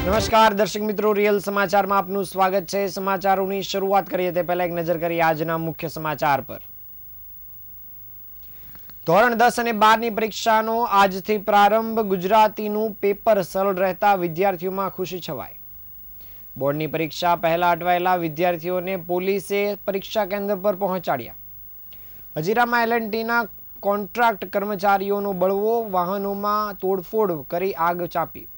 નમસ્કાર દર્શક મિત્રો, રિયલ સમાચારમાં આપનું સ્વાગત છે। સમાચારોની શરૂઆત કરીએ તે પહેલા એક નજર કરીએ આજના મુખ્ય સમાચાર પર। ધોરણ 10 અને 12ની પરીક્ષાનો આજથી પ્રારંભ। ગુજરાતીનું પેપર સરળ રહેતા વિદ્યાર્થીઓમાં ખુશી છવાઈ। બોર્ડની પરીક્ષા પહેલા અટવાયેલા વિદ્યાર્થીઓને પોલીસે પરીક્ષા કેન્દ્ર પર પહોંચાડ્યા। હજીરામાં એલએનટીના કોન્ટ્રાક્ટ કર્મચારીઓનો બળવો, વાહનોમાં તોડફોડ કરી આગ ચાંપી।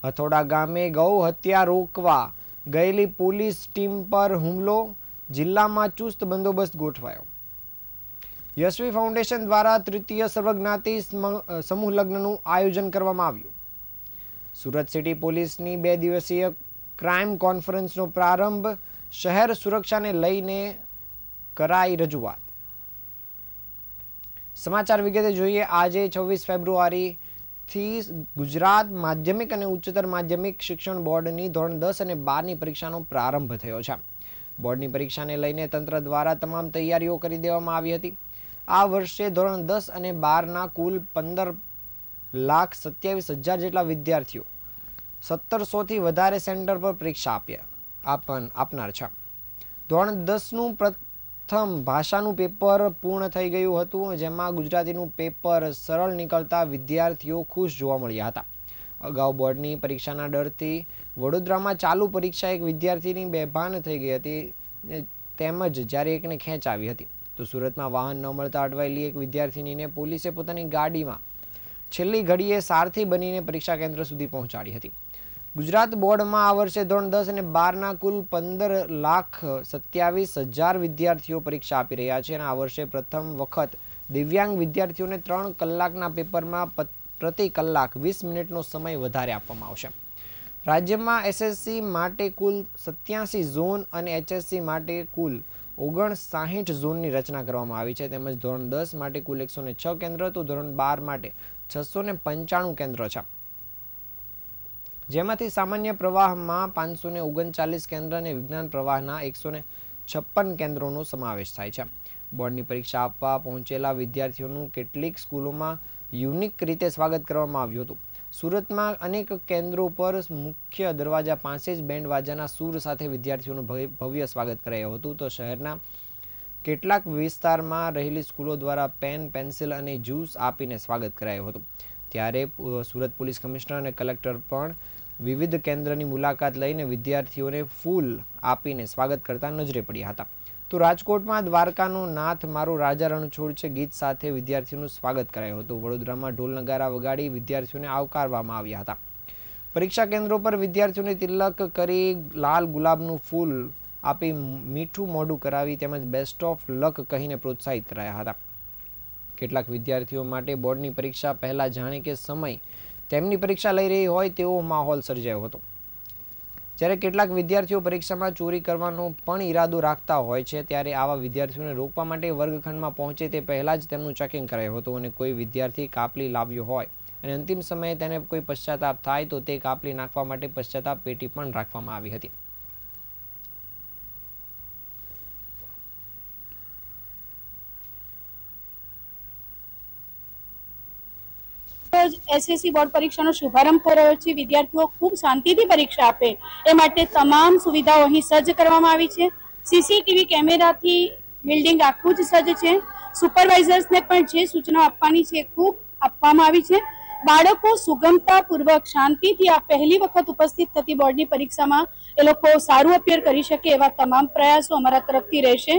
હથોડા ગામે ગૌ હત્યા રોકવા ગયેલી પોલીસ ટીમ પર હુમલો, જિલ્લામાં ચુસ્ત બંદોબસ્ત ગોઠવાયો। યશવી ફાઉન્ડેશન દ્વારા તૃતીય સર્વજ્ઞાતિ સમૂહ લગ્નનું આયોજન કરવામાં આવ્યું। સુરત સિટી પોલીસની 2 દિવસીય ક્રાઇમ કોન્ફરન્સનો પ્રારંભ। શહેર સુરક્ષાને લઈને કરાઈ રજૂઆત। સમાચાર વિગતે જોઈએ। આજે 26 ફેબ્રુઆરી થી ગુજરાત માધ્યમિક અને ઉચ્ચતર માધ્યમિક શિક્ષણ બોર્ડની ધોરણ 10 અને 12ની પરીક્ષાનો પ્રારંભ થયો છે। બોર્ડની પરીક્ષાને લઈને તંત્ર દ્વારા તમામ તૈયારીઓ કરી દેવામાં આવી હતી। આ વર્ષે ધોરણ 10 અને 12ના કુલ 15,27,000 જેટલા વિદ્યાર્થીઓ 1700થી વધારે સેન્ટર પર પરીક્ષા આપનાર છે। ધોરણ 10નું પ્રથમ ભાષાનું પેપર પૂર્ણ થઈ ગયું હતું, જેમાં ગુજરાતીનું પેપર સરળ નીકળતા વિદ્યાર્થીઓ ખુશ જોવા મળ્યા હતા। અગાઉ બોર્ડની પરીક્ષાના ડરથી વડોદરામાં ચાલુ પરીક્ષા એક વિદ્યાર્થીની બેભાન થઈ ગઈ હતી, તેમજ જ્યારે એકને ખેંચ આવી હતી, તો સુરતમાં વાહન ન મળતા અટવાયેલી એક વિદ્યાર્થીનીને પોલીસે પોતાની ગાડીમાં છેલ્લી ઘડીએ સારથી બનીને પરીક્ષા કેન્દ્ર સુધી પહોંચાડી હતી। ગુજરાત બોર્ડમાં આ વર્ષે ધોરણ 10 અને 12ના કુલ 15,27,000 વિદ્યાર્થીઓ પરીક્ષા આપી રહ્યા છે અને આ વર્ષે પ્રથમ વખત દિવ્યાંગ વિદ્યાર્થીઓને 3 કલાકના પેપરમાં પ્રતિ કલાક 20 મિનિટનો સમય વધારે આપવામાં આવશે। રાજ્યમાં એસએસસી માટે કુલ 87 ઝોન અને એચએસસી માટે કુલ 59 ઝોનની રચના કરવામાં આવી છે, તેમજ ધોરણ 10 માટે કુલ 106 કેન્દ્ર તો ધોરણ 12 માટે 695 કેન્દ્ર છે, જેમાંથી સામાન્ય પ્રવાહમાં 539 કેન્દ્ર અને વિજ્ઞાન પ્રવાહના 156 કેન્દ્રોનો સમાવેશ થાય છે। બોર્ડની પરીક્ષા આપવા પહોંચેલા વિદ્યાર્થીઓનું કેટલીક સ્કૂલોમાં યુનિક રીતે સ્વાગત કરવામાં આવ્યું હતું। સુરતમાં અનેક કેન્દ્રો પર મુખ્ય દરવાજા પાસે જ બેન્ડ વાજાના સૂર સાથે વિદ્યાર્થીઓનું ભવ્ય સ્વાગત કરાયું હતું, તો શહેરના કેટલાક વિસ્તારમાં રહેલી સ્કૂલો દ્વારા પેન, પેન્સિલ અને જ્યુસ આપીને સ્વાગત કરાયું હતું। ત્યારે સુરત પોલીસ કમિશનર અને કલેક્ટર પણ વિવિધ કેન્દ્રની મુલાકાત લઈને વિદ્યાર્થીઓને ફૂલ આપીને સ્વાગત કરતા નજરે પડ્યા હતા। તો રાજકોટમાં દ્વારકાનો નાથ મારો રાજા રણછોડ છે ગીત સાથે વિદ્યાર્થીઓનું સ્વાગત કરાયું હતું। વડોદરામાં ઢોલ નગારા વગાડી વિદ્યાર્થીઓને આવકારવામાં આવ્યા હતા। પરીક્ષા કેન્દ્રો પર વિદ્યાર્થીઓને તિલક કરી, લાલ ગુલાબનું ફૂલ આપી મીઠું મોઢું કરાવી તેમજ બેસ્ટ ઓફ લક કહીને પ્રોત્સાહિત કરાયા હતા। કેટલાક વિદ્યાર્થીઓ માટે બોર્ડની પરીક્ષા પહેલા જાણે કે સમય તેમની પરીક્ષા લઈ રહી હોય તેવો માહોલ સર્જાયો હતો, જ્યારે કેટલાક વિદ્યાર્થીઓ પરીક્ષામાં ચોરી કરવાનો પણ ઈરાદો રાખતા હોય છે, ત્યારે આવા વિદ્યાર્થીઓને રોકવા માટે વર્ગખંડમાં પહોંચે તે પહેલાં જ તેમનું ચેકિંગ કરાયું હતું અને કોઈ વિદ્યાર્થી કાપલી લાવ્યો હોય અને અંતિમ સમયે તેને કોઈ પશ્ચાતાપ થાય તો તે કાપલી નાખવા માટે પશ્ચાતાપ પેટી પણ રાખવામાં આવી હતી। એસએસસી બોર્ડ પરીક્ષાનો શુભારંભ થઈ રહ્યો છે। વિદ્યાર્થીઓ ખૂબ શાંતિથી પરીક્ષા આપે એ માટે તમામ સુવિધાઓ અહીં સજ્જ કરવામાં આવી છે। સીસીટીવી કેમેરાથી બિલ્ડિંગ આખું જ સજ્જ છે। સુપરવાઇઝર્સને પણ જે સૂચનાઓ આપવાની છે ખૂબ આપવામાં આવી છે। બાળકો સુગમતાપૂર્વક શાંતિથી આ પહેલી વખત ઉપસ્થિત થતી બોર્ડની પરીક્ષામાં એ લોકો સારું અપિયર કરી શકે એવા તમામ પ્રયાસો અમારા તરફથી રહેશે।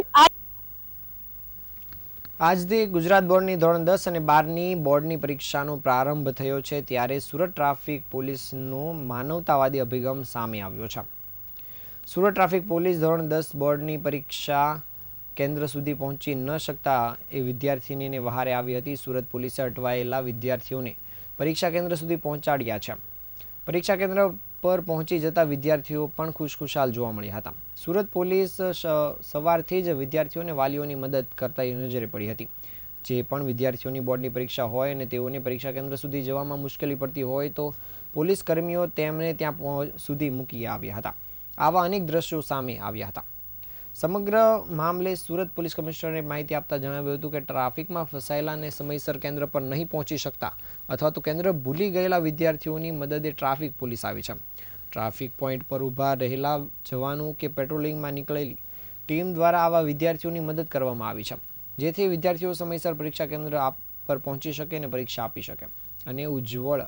આજથી ગુજરાત બોર્ડની ધોરણ 10 અને 12ની બોર્ડની પરીક્ષાનો પ્રારંભ થયો છે, ત્યારે સુરત ટ્રાફિક પોલીસનો માનવતાવાદી અભિગમ સામે આવ્યો છે। સુરત ટ્રાફિક પોલીસ ધોરણ 10 બોર્ડની પરીક્ષા કેન્દ્ર સુધી પહોંચી ન શકતા એ વિદ્યાર્થીનીને વહારે આવી હતી। સુરત પોલીસે અટવાયેલા વિદ્યાર્થીઓને પરીક્ષા કેન્દ્ર સુધી પહોંચાડ્યા છે। પરીક્ષા કેન્દ્ર પર પહોંચી જતા વિદ્યાર્થીઓ પણ ખુશખુશાલ જોવા મળ્યા હતા। સુરત પોલીસ સવારથી જ વિદ્યાર્થીઓને વાલીઓની મદદ કરતા નજરે પડી હતી। જે પણ વિદ્યાર્થીઓની બોર્ડની પરીક્ષા હોય અને તેઓને પરીક્ષા કેન્દ્ર સુધી જવામાં મુશ્કેલી પડતી હોય તો પોલીસ કર્મીઓ તેમને ત્યાં સુધી મૂકી આવ્યા હતા। આવા અનેક દ્રશ્યો સામે આવ્યા હતા। સમગ્ર મામલે સુરત પોલીસ કમિશનરે માહિતી આપતા જણાવ્યું હતું કે ટ્રાફિકમાં ફસાયેલા અને સમયસર કેન્દ્ર પર નહીં પહોંચી શકતા અથવા તો કેન્દ્ર ભૂલી ગયેલા વિદ્યાર્થીઓની મદદે ટ્રાફિક પોલીસ આવી છે. ટ્રાફિક પોઈન્ટ પર ઊભા રહેલા જવાનો કે પેટ્રોલિંગમાં નીકળેલી ટીમ દ્વારા આવા વિદ્યાર્થીઓની મદદ કરવામાં આવી છે, જેથી વિદ્યાર્થીઓ સમયસર પરીક્ષા કેન્દ્ર પર પહોંચી શકે અને પરીક્ષા આપી શકે અને ઉજ્જવળ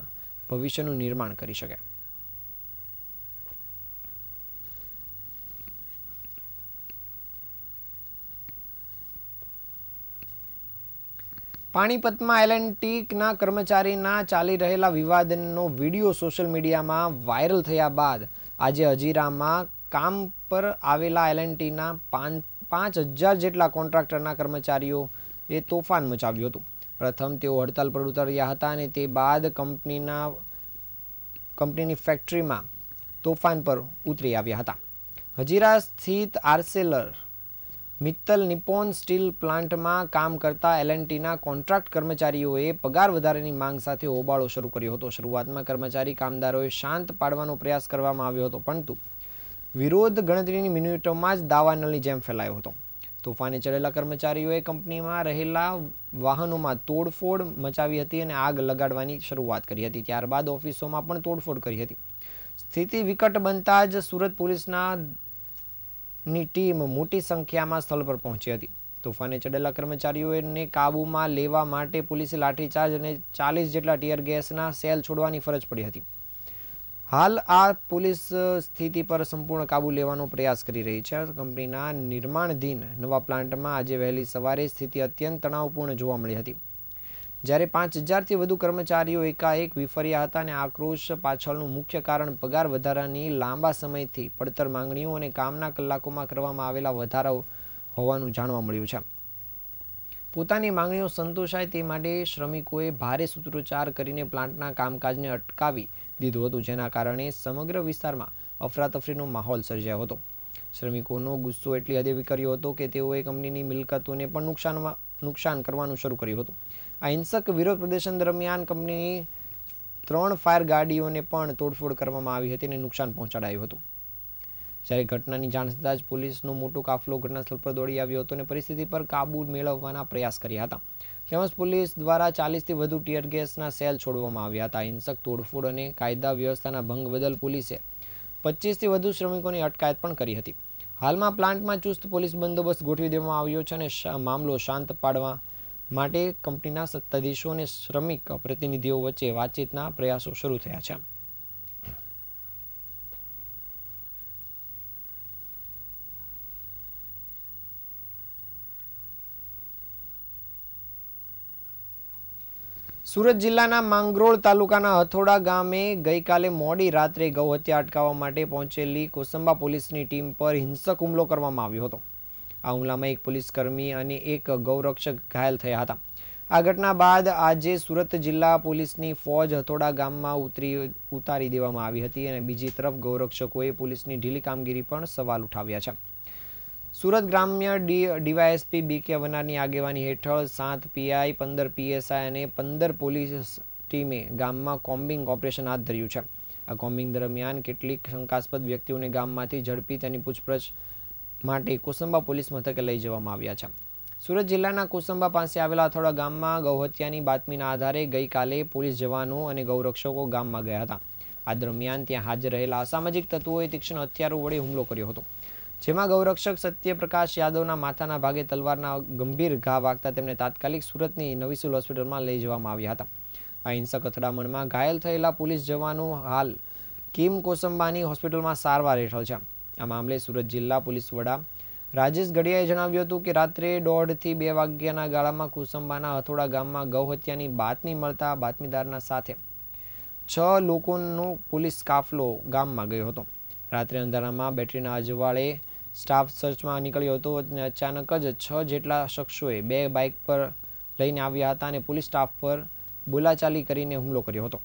ભવિષ્યનું નિર્માણ કરી શકે. પાણીપતમાં એલ&ટીના કર્મચારીના ચાલી રહેલા વિવાદનો વિડીયો સોશિયલ મીડિયામાં વાયરલ થયા બાદ આજે હજીરામાં કામ પર આવેલા એલ&ટીના 5,000 જેટલા કોન્ટ્રાક્ટરના કર્મચારીઓએ તોફાન મચાવ્યું હતું. પ્રથમ તેઓ હડતાલ પર ઉતર્યા હતા અને તે બાદ કંપનીની ફેક્ટરીમાં તોફાન પર ઉતરી આવ્યા હતા. હજીરા સ્થિત આર્સેલર મિત્તલ નિપ્પોન સ્ટીલ પ્લાન્ટમાં કામ કરતા એલ&ટીના કોન્ટ્રાક્ટ કર્મચારીઓએ પગાર વધારાની માંગ સાથે હોબાળો શરૂ કર્યો હતો. શરૂઆતમાં કર્મચારી કામદારોએ શાંત પાડવાનો પ્રયાસ કરવામાં આવ્યો હતો, પરંતુ વિરોધ ગણતરીની મિનિટોમાં જ દાવાનળની જેમ ફેલાયો હતો. તોફાને ચડેલા કર્મચારીઓએ કંપનીમાં રહેલા વાહનોમાં તોડફોડ મચાવી હતી અને આગ લગાડવાની શરૂઆત કરી હતી. ત્યારબાદ ઓફિસોમાં પણ તોડફોડ કરી હતી. સ્થિતિ વિકટ બનતા જ સુરત પોલીસના ટીમ મોટી સંખ્યામાં સ્થળ પર પહોંચી હતી. તોફાને ચડેલા કર્મચારીઓને કાબૂમાં લેવા માટે પોલીસે લાઠીચાર્જ અને 40 જેટલા ટીયર ગેસના સેલ છોડવાની ફરજ પડી હતી. હાલ આ પોલીસ સ્થિતિ પર સંપૂર્ણ કાબૂ લેવાનો પ્રયાસ કરી રહી છે. કંપનીના નિર્માણાધીન નવા પ્લાન્ટમાં આજે વહેલી સવારે સ્થિતિ અત્યંત તણાવપૂર્ણ જોવા મળી હતી, જ્યારે 5,000થી વધુ કર્મચારીઓ એકાએક વિફર્યા હતા અને આક્રોશ પાછળનું મુખ્ય કારણ પગાર વધારાની લાંબા સમયથી પડતર માંગણીઓ અને કામના કલાકોમાં કરવામાં આવેલા વધારાઓ હોવાનું જાણવા મળ્યું છે. પોતાની માંગણીઓ સંતોષાય તે માટે શ્રમિકોએ ભારે સૂત્રોચ્ચાર કરીને પ્લાન્ટના કામકાજને અટકાવી દીધું હતું, જેના કારણે સમગ્ર વિસ્તારમાં અફરાતફરીનો માહોલ સર્જાયો હતો. શ્રમિકોનો ગુસ્સો એટલી હદે વિકર્યો હતો કે તેઓએ કંપનીની મિલકતોને પણ નુકસાન કરવાનું શરૂ કર્યું હતું. આ હિંસક વિરોધ પ્રદર્શન દરમિયાન કંપનીની 3 ફાયર ગાડીઓને પણ તોડફોડ કરવામાં આવી હતી અને નુકસાન પહોંચાડાયું હતું. જ્યારે ઘટનાની જાણ થતાં જ પોલીસનો મોટો કાફલો ઘટનાસ્થળ પર દોડી આવ્યો હતો અને પરિસ્થિતિ પર કાબૂ મેળવવાના પ્રયાસ કર્યા હતા. તેમજ પોલીસ દ્વારા 40થી વધુ ટીયર ગેસના સેલ છોડવામાં આવ્યા હતા. હિંસક તોડફોડ અને કાયદા વ્યવસ્થાના ભંગ બદલ પોલીસે 25થી વધુ શ્રમિકોની અટકાયત પણ કરી હતી. હાલમાં પ્લાન્ટમાં ચુસ્ત પોલીસ બંદોબસ્ત ગોઠવી દેવામાં આવ્યો છે અને મામલો શાંત પાડવા માટે કંપનીના સત્તાધીશો અને શ્રમિક પ્રતિનિધિઓ વચ્ચે વાતચીતના પ્રયાસો શરૂ થયા છે. સુરત જિલ્લાના માંગરોળ તાલુકાના હથોડા ગામે ગઈકાલે મોડી રાત્રે ગૌહત્યા અટકાવવા માટે પહોંચેલી કોસંબા પોલીસની ટીમ પર હિંસક હુમલો કરવામાં આવ્યો હતો. આ હુમલામાં એક પોલીસકર્મી અને એક ગૌરક્ષક ઘાયલ થયા હતા. આ ઘટના બાદ આજે સુરત જિલ્લા પોલીસની ફોજ હથોડા ગામમાં ઉતારી દેવામાં આવી હતી અને બીજી તરફ ગૌરક્ષકોએ પોલીસની ઢીલી કામગીરી પણ સવાલ ઉઠાવ્યા છે. સુરત ગ્રામ્ય ડીવાયએસપી BK વનારની આગેવાની હેઠળ 7 PI, 15 PSI અને 15 પોલીસ ટીમે ગામમાં કોમ્બિંગ ઓપરેશન હાથ ધર્યું છે. આ કોમ્બિંગ દરમિયાન કેટલીક શંકાસ્પદ વ્યક્તિઓને ગામમાંથી ઝડપી તેની પૂછપરછ માટે કોસંબા પોલીસ મથકે લઈ જવામાં આવ્યા છે. સુરત જિલ્લાના કોસંબા પાસે આવેલા હથોડા ગામમાં ગૌહત્યાની બાતમીના આધારે ગઈકાલે પોલીસ જવાનો અને ગૌરક્ષકો ગામમાં ગયા હતા. આ દરમિયાન ત્યાં હાજર રહેલા અસામાજિક તત્વોએ તીક્ષ્ણ હથિયારો વડે હુમલો કર્યો હતો, જેમાં ગૌરક્ષક સત્યપ્રકાશ યાદવના માથાના ભાગે તલવારના ગંભીર ઘા વાગતા તેમને તાત્કાલિક સુરતની નવી સિવિલ હોસ્પિટલમાં લઈ જવામાં આવ્યા હતા. આ હિંસક અથડામણમાં ઘાયલ થયેલા પોલીસ જવાનો હાલ કિમ કોસંબાની હોસ્પિટલમાં સારવાર હેઠળ છે. આ મામલે સુરત જિલ્લા પોલીસ વડા રાજેશ ગઢિયાએ જણાવ્યું હતું કે રાત્રે 1:30 થી 2 વાગ્યાના ગાળામાં કોસંબાના હથોડા ગામમાં ગૌહત્યાની બાતમી મળતા બાતમીદારના સાથે 6 લોકોનો પોલીસ કાફલો ગામમાં ગયો હતો. રાત્રે અંધારામાં બેટરીના અજવાળે સ્ટાફ સર્ચમાં નીકળ્યો હતો અને અચાનક જ 6 જેટલા શખ્સોએ 2 બાઇક પર લઈને આવ્યા હતા અને પોલીસ સ્ટાફ પર બોલાચાલી કરીને હુમલો કર્યો હતો.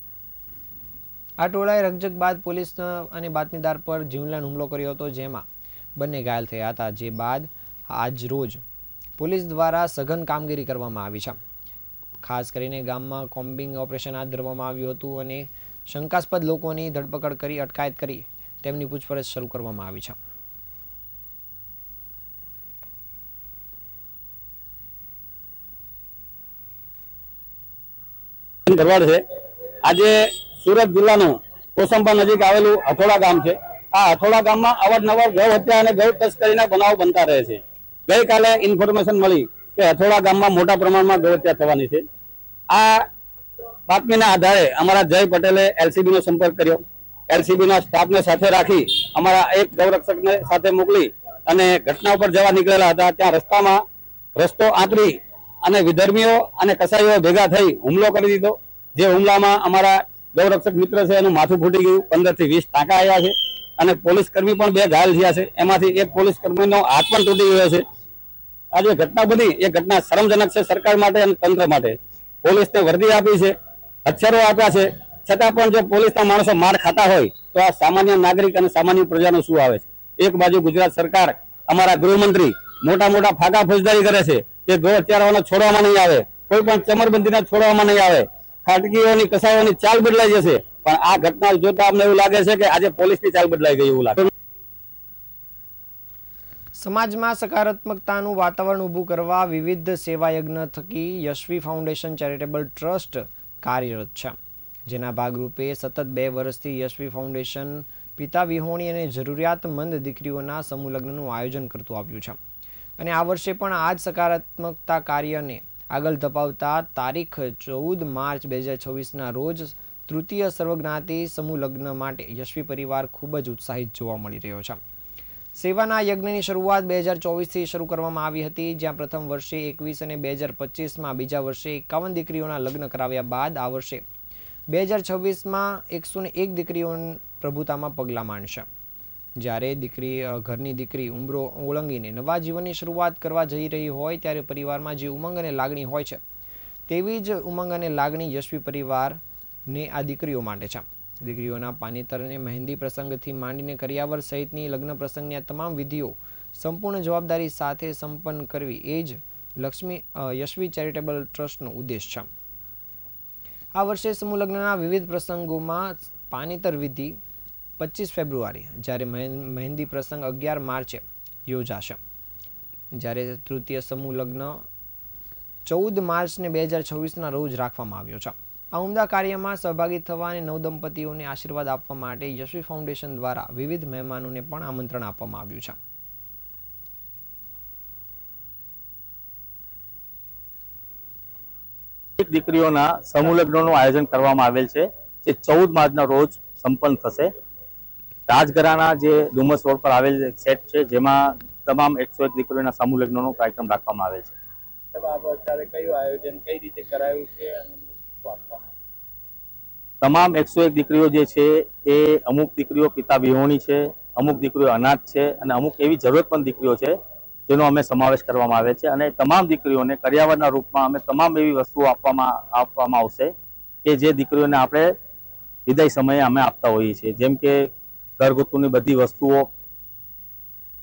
આ ટોળાએ રકઝક બાદ પોલીસ અને બાતમીદાર પર જીવલેણ હુમલો કર્યો હતો, જેમાં બંને ઘાયલ થયા હતા. જે બાદ આજ રોજ પોલીસ દ્વારા સઘન કામગીરી કરવામાં આવી છે. ખાસ કરીને ગામમાં કોમ્બિંગ ઓપરેશન હાથ ધરવામાં આવ્યું હતું અને શંકાસ્પદ લોકોની ધરપકડ કરી અટકાયત કરી તેમની પૂછપરછ શરૂ કરવામાં આવી છે. ભરવાડ છે। આજે સુરત જિલ્લાનું કોસંબા નજીક આવેલું હથોડા ગામ છે। આ હથોડા ગામમાં અવારનવાર ગૌ હત્યા અને ગૌ તસ્કરીના બનાવો બનતા રહે છે। ગઈકાલે ઇન્ફોર્મેશન મળી કે હથોડા ગામમાં મોટા પ્રમાણમાં ગૌ હત્યા થવાની છે। આ બાતમીના આધારે અમારા જય પટેલે એલસીબી નો સંપર્ક કર્યો। એલસીબી ના સ્ટાફને સાથે રાખી અમારા એક ગૌરક્ષકને સાથે મોકલી અને ઘટના ઉપર જવા નીકળેલા હતા। ત્યાં રસ્તામાં રસ્તો આંતરી અને વિધર્મીઓ અને કસાઈઓ ભેગા થઈ હુમલો કરી દીધો। જે હુમલામાં અમારા ગૌરક્ષક મિત્ર છે એનું માથું ફૂટી ગયું, 15 થી 20 ટાંકા આવ્યા છે અને પોલીસ કર્મી પણ 2 ઘાયલ થયા છે। એમાંથી એક પોલીસ કર્મીનો હાથ પણ તૂટી ગયો છે। આ જે ઘટના બની એ ઘટના શરમજનક છે સરકાર માટે અને તંત્ર માટે। પોલીસને વર્દી આપી છે, હથિયારો આપ્યા છે, છતાં પણ જો પોલીસના માણસો માર ખાતા હોય તો આ સામાન્ય નાગરિક અને સામાન્ય પ્રજાનું શું આવે છે? એક બાજુ ગુજરાત સરકાર, અમારા ગૃહમંત્રી મોટા મોટા ફાકા ફોજદારી કરે છે કે ગૌ હત્યારાઓને છોડવામાં નહીં આવે, કોઈ પણ ચમરબંધીને છોડવામાં નહીં આવે, ખાટકીઓની કસાઈઓની ચાલ બદલાઈ જશે। પણ આ ઘટના જોતા અમને એવું લાગે છે કે આજે પોલીસની ચાલ બદલાઈ ગઈ એવું લાગે। સમાજમાં સકારાત્મકતાનું વાતાવરણ ઊભું કરવા વિવિધ સેવા યજ્ઞ થકી યશવી ફાઉન્ડેશન ચેરિટેબલ ટ્રસ્ટ કાર્યરત છે। જેના ભાગરૂપે સતત 2 વર્ષથી યશવી ફાઉન્ડેશન પિતા વિહોણી અને જરૂરિયાતમંદ દીકરીઓના સમૂહ લગ્નનું આયોજન કરતું આવ્યું છે અને આ વર્ષે પણ આ જ સકારાત્મકતા કાર્યને આગળ ધપાવતા તારીખ 14 માર્ચ 2026ના રોજ તૃતીય સર્વજ્ઞાતિ સમૂહ લગ્ન માટે યશવી પરિવાર ખૂબ જ ઉત્સાહિત જોવા મળી રહ્યો છે। સેવાના યજ્ઞની શરૂઆત 2024થી શરૂ કરવામાં આવી હતી, જ્યાં પ્રથમ વર્ષે 21 અને 2025માં બીજા વર્ષે 51 દીકરીઓના લગ્ન કરાવ્યા બાદ આ વર્ષે 2026માં 101 દીકરીઓ પ્રભુતામાં પગલાં માંડશે। જ્યારે ઘરની દીકરી ઉંમરો ઓળંગીને નવા જીવનની શરૂઆત કરવા જઈ રહી હોય ત્યારે પરિવારમાં જે ઉમંગ અને લાગણી હોય છે તેવી જ ઉમંગ અને લાગણી યશવી પરિવારને આ દીકરીઓ માટે છે। દીકરીઓના પાનેતર અને મહેંદી પ્રસંગથી માંડીને કરિયાવર સહિતની લગ્ન પ્રસંગની આ તમામ વિધિઓ સંપૂર્ણ જવાબદારી સાથે સંપન્ન કરવી એ જ યશવી ચેરિટેબલ ટ્રસ્ટનો ઉદ્દેશ છે। આ વર્ષે સમૂહ લગ્નના વિવિધ પ્રસંગોમાં પાનેતર વિધિ 25 ફેબ્રુઆરી, જ્યારે મહેંદી પ્રસંગ 11 માર્ચે યોજાશે, જ્યારે તૃતીય સમૂહ લગ્ન 14 માર્ચને 2026ના રોજ રાખવામાં આવ્યો છે। આ ઉમદા કાર્યમાં સહભાગી થવા અને નવદંપતીઓને આશીર્વાદ આપવા માટે યશવી ફાઉન્ડેશન દ્વારા વિવિધ મહેમાનોને પણ આમંત્રણ આપવામાં આવ્યું છે। દીકરીઓના સમૂહ લગ્નનું આયોજન કરવામાં આવેલ છે, જે 14 માર્ચના રોજ સંપન્ન થશે। રાજઘરાના જે ડુમસ રોડ પર આવેલ સેટ છે, જેમાં તમામ 101 દીકરીઓના સમૂહ લગ્નનો કાર્યક્રમ રાખવામાં આવેલ છે। તમામ 101 દીકરીઓ જે છે એ અમુક દીકરીઓ પિતા વિહોણી છે, અમુક દીકરીઓ અનાથ છે અને અમુક એવી જરૂરતમંદ દીકરીઓ છે જેનો અમે સમાવેશ કરવામાં આવે છે। અને તમામ દીકરીઓને કરિયાવરના રૂપમાં અમે તમામ એવી વસ્તુઓ આપવામાં આવશે કે જે દીકરીઓને આપણે વિદાય સમયે અમે આપતા હોઈએ છીએ, જેમ કે ઘરગથ્થુની બધી વસ્તુઓ,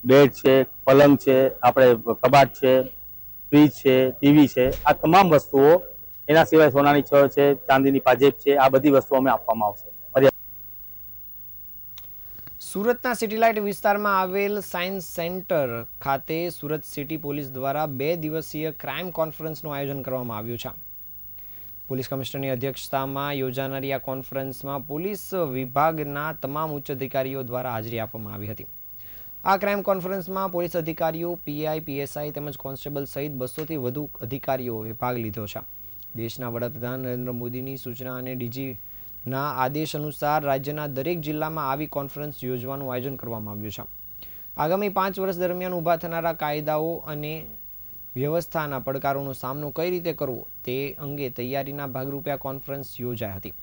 બેડ છે, પલંગ છે, આપણે કબાટ છે, ફ્રીજ છે, ટીવી છે, આ તમામ વસ્તુઓ, એના સિવાય સોનાની છ છે, ચાંદીની પાજેબ છે, આ બધી વસ્તુઓ અમે આપવામાં આવશે। સુરતના સિટીલાઇટ વિસ્તારમાં આવેલ સાયન્સ સેન્ટર ખાતે સુરત સિટી પોલીસ દ્વારા 2 દિવસીય ક્રાઇમ કોન્ફરન્સનું આયોજન કરવામાં આવ્યું છે। પોલીસ કમિશનરની અધ્યક્ષતામાં યોજાનારી આ કોન્ફરન્સમાં પોલીસ વિભાગના તમામ ઉચ્ચ અધિકારીઓ દ્વારા હાજરી આપવામાં આવી હતી। આ ક્રાઇમ કોન્ફરન્સમાં પોલીસ અધિકારીઓ, પીઆઈ, પીએસઆઈ તેમજ કોન્સ્ટેબલ સહિત 200થી વધુ અધિકારીઓએ ભાગ લીધો છે। દેશના વડાપ્રધાન નરેન્દ્ર મોદીની સૂચના અને ડીજીના આદેશ અનુસાર રાજ્યના દરેક જિલ્લામાં આવી કોન્ફરન્સ યોજવાનું આયોજન કરવામાં આવ્યું છે। આગામી 5 વર્ષ દરમિયાન ઊભા થનારા કાયદાઓ અને વ્યવસ્થાના પડકારોનો સામનો કઈ રીતે કરવો તે અંગે તૈયારીના ભાગરૂપે આ કોન્ફરન્સ યોજાઈ હતી।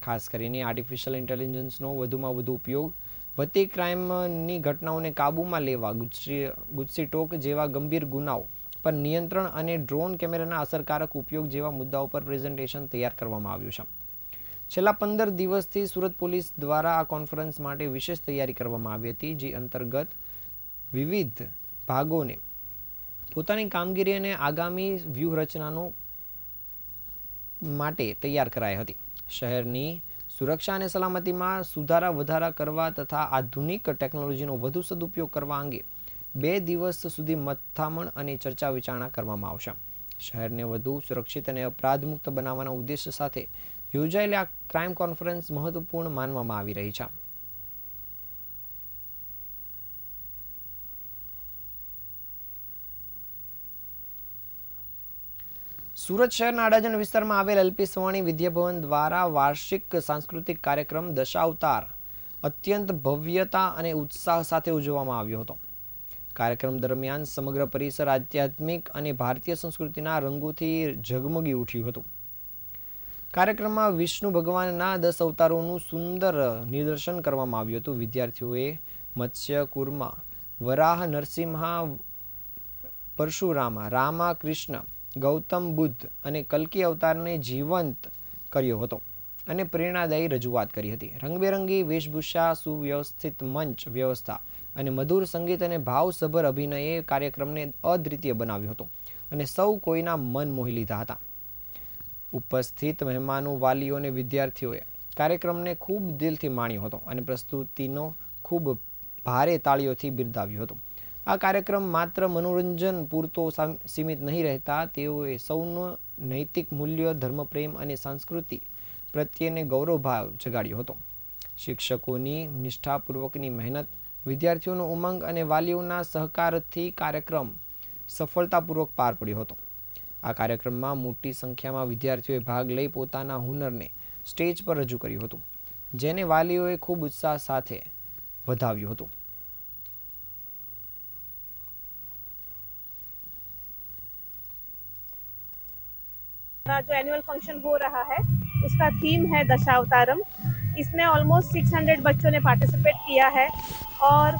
ખાસ કરીને આર્ટિફિશિયલ ઇન્ટેલિજન્સનો વધુમાં વધુ ઉપયોગ, વધતી ક્રાઇમની ઘટનાઓને કાબૂમાં લેવા ગુજસી ટોક જેવા ગંભીર ગુનાઓ પર નિયંત્રણ અને ડ્રોન કેમેરાના અસરકારક ઉપયોગ જેવા મુદ્દાઓ પર પ્રેઝન્ટેશન તૈયાર કરવામાં આવ્યું છે। છેલ્લા 15 દિવસથી સુરત પોલીસ દ્વારા આ કોન્ફરન્સ માટે વિશેષ તૈયારી કરવામાં આવી હતી, જે અંતર્ગત વિવિધ ભાગોને પોતાની કામગીરી અને આગામી વ્યૂહરચનાનો માટે તૈયાર કરાઈ હતી। શહેરની સુરક્ષા અને સલામતીમાં વધારા કરવા તથા આધુનિક ટેકનોલોજીનો વધુ સદુપયોગ કરવા અંગે 2 દિવસ સુધી મથામણ અને ચર્ચા વિચારણા કરવામાં આવશે। શહેરને વધુ સુરક્ષિત અને અપરાધમુક્ત બનાવવાના ઉદ્દેશ્ય સાથે યોજાયેલી આ ક્રાઇમ કોન્ફરન્સ મહત્વપૂર્ણ માનવામાં આવી રહી છે. સુરત શહેરના અડાજણ વિસ્તારમાં આવેલ એલપી સવાણી વિદ્યાભવન દ્વારા વાર્ષિક સાંસ્કૃતિક કાર્યક્રમ દશાવતાર અત્યંત ભવ્યતા અને ઉત્સાહ સાથે ઉજવવામાં આવ્યો હતો. કાર્યક્રમ દરમિયાન સમગ્ર પરિસર આધ્યાત્મિક અને ભારતીય સંસ્કૃતિના રંગોથી ઝગમગી ઉઠ્યું હતું. કાર્યક્રમમાં વિષ્ણુ ભગવાનના 10 અવતારોનું સુંદર નિદર્શન કરવામાં આવ્યું હતું. વિદ્યાર્થીઓએ મત્સ્ય કૂર્મ, વરાહ, નરસિંહા, પરશુરામા, રામા, કૃષ્ણ, ગૌતમ બુદ્ધ અને કલ્કી અવતારને જીવંત કર્યો હતો અને પ્રેરણાદાયી રજૂઆત કરી હતી. રંગબેરંગી વેશભૂષા, સુવ્યવસ્થિત મંચ વ્યવસ્થા અને મધુર સંગીત અને ભાવસભર અભિનયે કાર્યક્રમને અદ્વિતીય બનાવ્યો હતો અને સૌ કોઈના મન મોહી લીધા હતા. ઉપસ્થિત મહેમાનો, વાલીઓ અને વિદ્યાર્થીઓએ કાર્યક્રમને ખૂબ દિલથી માણ્યો હતો અને પ્રસ્તુતિનો ખૂબ ભારે તાળીઓથી બિરદાવ્યો હતો. આ કાર્યક્રમ માત્ર મનોરંજન પૂરતો સીમિત નહીં રહેતા તેઓએ સૌનો નૈતિક મૂલ્ય, ધર્મપ્રેમ અને સંસ્કૃતિ પ્રત્યેને ગૌરવભાવ જગાડ્યો હતો. શિક્ષકોની નિષ્ઠાપૂર્વકની મહેનત, વિદ્યાર્થીઓનો ઉમંગ અને વાલીઓના સહકારથી કાર્યક્રમ સફળતાપૂર્વક પાર પડ્યો હતો. આ કાર્યક્રમમાં મોટી સંખ્યામાં વિદ્યાર્થીઓએ ભાગ લઈ પોતાના હુનરને સ્ટેજ પર રજૂ કર્યું હતું, જેને વાલીઓએ ખૂબ ઉત્સાહ સાથે વધાવ્યું હતું. जो एनुअल फंक्शन हो रहा है उसका थीम है दशावतारम. इसमें ऑलमोस्ट 600 बच्चों ने पार्टिसिपेट किया है और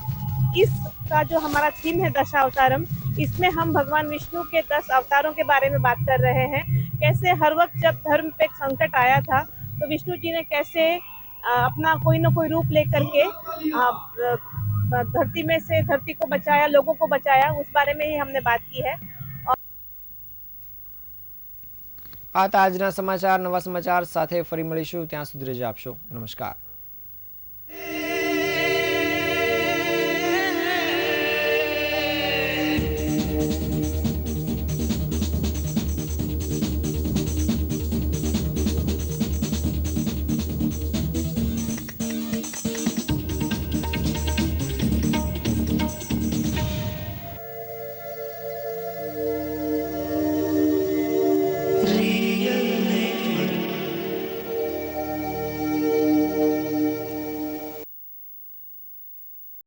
इसका जो हमारा थीम है दशावतारम, इसमें हम भगवान विष्णु के 10 अवतारों के बारे में बात कर रहे हैं. कैसे हर वक्त जब धर्म पे एक संकट आया था तो विष्णु जी ने कैसे अपना कोई ना कोई रूप लेकर के धरती में से धरती को बचाया, लोगों को बचाया, उस बारे में ही हमने बात की है. આ હતા આજના સમાચાર. નવા સમાચાર સાથે ફરી મળીશું. ત્યાં સુધી રજા આપશો. નમસ્કાર.